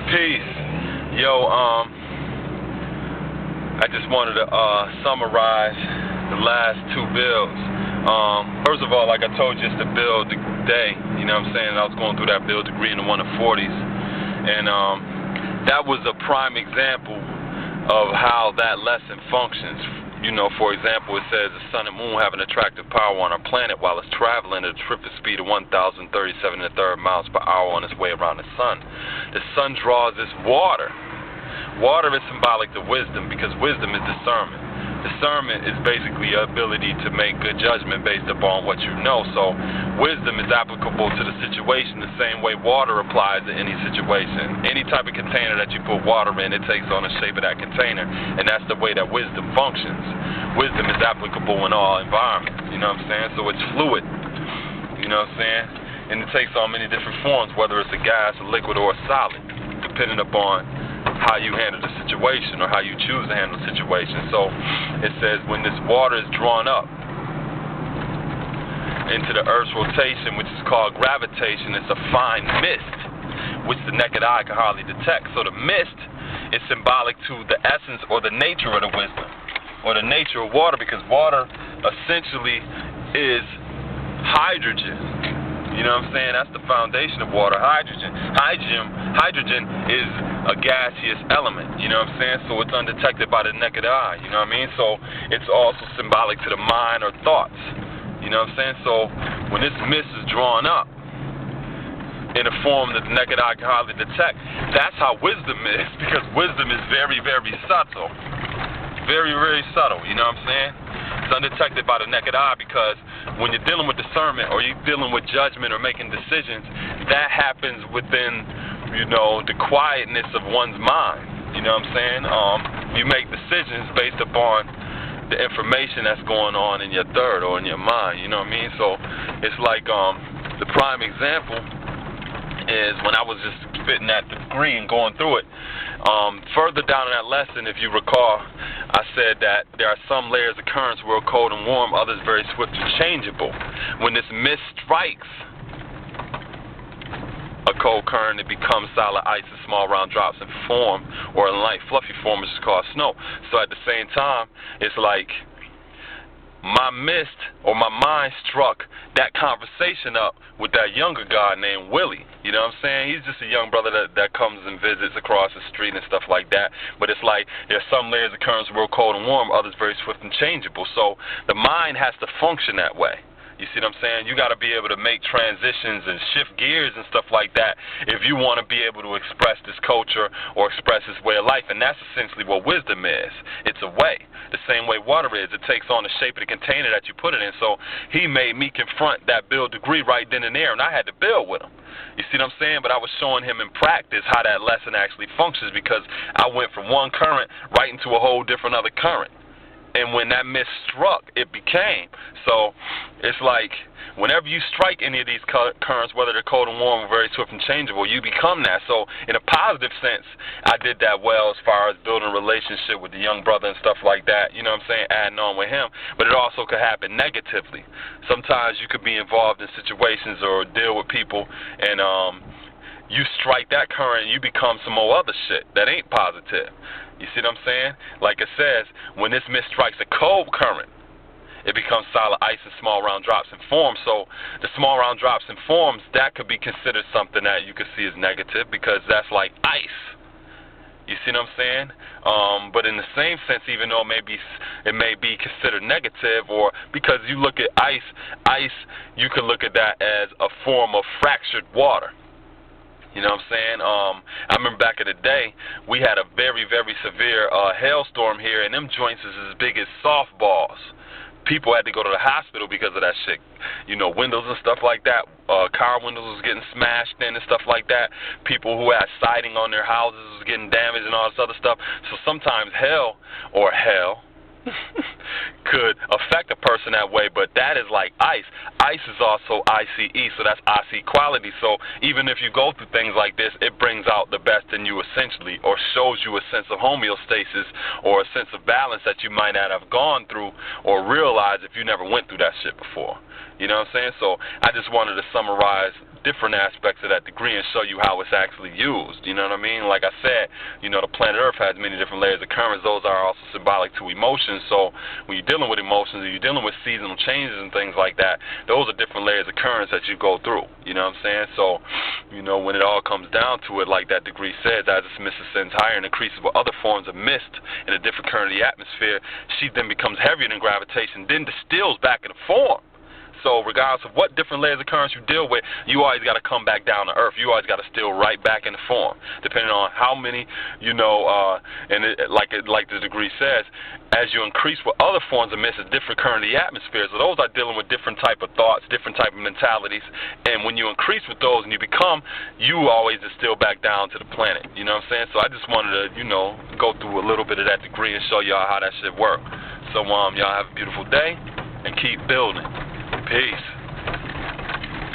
Peace. Yo, I just wanted to summarize the last two builds. First of all, like I told you, it's the build day. You know what I'm saying? I was going through that build degree in the 140s. And that was a prime example of how that lesson functions. You know, for example, it says the sun and moon have an attractive power on our planet while it's traveling at a terrific speed of 1,037 1/3 miles per hour on its way around the sun. The sun draws this water. Water is symbolic to wisdom because wisdom is discernment. Discernment is basically your ability to make good judgment based upon what you know. So wisdom is applicable to the situation the same way water applies to any situation. Any type of container that you put water in, it takes on the shape of that container, and that's the way that wisdom functions. Wisdom is applicable in all environments, you know what I'm saying? So it's fluid, you know what I'm saying? And it takes on many different forms, whether it's a gas, a liquid, or a solid, depending upon how you handle the situation or how you choose to handle the situation. So it says when this water is drawn up into the Earth's rotation, which is called gravitation, it's a fine mist, which the naked eye can hardly detect. So the mist is symbolic to the essence or the nature of the wisdom or the nature of water, because water essentially is hydrogen. You know what I'm saying? That's the foundation of water, hydrogen. Hydrogen is a gaseous element, you know what I'm saying? So it's undetected by the naked eye, you know what I mean? So it's also symbolic to the mind or thoughts, you know what I'm saying? So when this mist is drawn up in a form that the naked eye can hardly detect, that's how wisdom is, because wisdom is very, very subtle. Very, very subtle, you know what I'm saying? It's undetected by the naked eye because when you're dealing with discernment or you're dealing with judgment or making decisions, that happens within, you know, the quietness of one's mind. You know what I'm saying? You make decisions based upon the information that's going on in your third or in your mind. You know what I mean? So it's like the prime example is when I was just spitting at the degree and going through it. Further down in that lesson, if you recall, I said that there are some layers of currents where cold and warm, others very swift and changeable. When this mist strikes a cold current, it becomes solid ice in small round drops in form, or in light fluffy form, which is called snow. So at the same time, it's like my mist or my mind struck that conversation up with that younger guy named Willie. You know what I'm saying? He's just a young brother that comes and visits across the street and stuff like that. But it's like there's some layers of currents real cold and warm, others very swift and changeable. So the mind has to function that way. You see what I'm saying? You got to be able to make transitions and shift gears and stuff like that if you want to be able to express this culture or express this way of life. And that's essentially what wisdom is. It's a way. The same way water is. It takes on the shape of the container that you put it in. So he made me confront that build degree right then and there, and I had to build with him. You see what I'm saying? But I was showing him in practice how that lesson actually functions, because I went from one current right into a whole different other current. And when that mist struck, it became. So it's like whenever you strike any of these currents, whether they're cold and warm or very swift and changeable, you become that. So in a positive sense, I did that well as far as building a relationship with the young brother and stuff like that. You know what I'm saying? Adding on with him. But it also could happen negatively. Sometimes you could be involved in situations or deal with people, and you strike that current and you become some more other shit that ain't positive. You see what I'm saying? Like it says, when this mist strikes a cold current, it becomes solid ice in small round drops and forms. So the small round drops and forms, that could be considered something that you could see as negative, because that's like ice. You see what I'm saying? But in the same sense, even though it may be considered negative, or because you look at ice, you can look at that as a form of fractured water. You know what I'm saying? I remember back in the day, we had a very, very severe hailstorm here, and them joints is as big as softballs. People had to go to the hospital because of that shit. You know, windows and stuff like that. Car windows was getting smashed in and stuff like that. People who had siding on their houses was getting damaged and all this other stuff. So sometimes hell could affect a person that way, but that is like ice. Ice is also ICE, so that's IC quality. So even if you go through things like this, it brings out the best in you essentially, or shows you a sense of homeostasis or a sense of balance that you might not have gone through or realized if you never went through that shit before. You know what I'm saying? So I just wanted to summarize different aspects of that degree and show you how it's actually used. You know what I mean? Like I said, you know, the planet Earth has many different layers of currents. Those are also symbolic to emotions. So when you're dealing with emotions and you're dealing with seasonal changes and things like that, those are different layers of currents that you go through. You know what I'm saying? So, you know, when it all comes down to it, like that degree says, as this mist ascends higher and increases with other forms of mist in a different current of the atmosphere, she then becomes heavier than gravitation, then distills back into form. So regardless of what different layers of currents you deal with, you always got to come back down to earth. You always got to still right back into form, depending on how many, you know, like the degree says, as you increase with other forms of mist, it's different current of the atmosphere. So those are dealing with different type of thoughts, different type of mentalities. And when you increase with those and you become, you always distill back down to the planet. You know what I'm saying? So I just wanted to, you know, go through a little bit of that degree and show y'all how that shit works. So y'all have a beautiful day and keep building. Peace.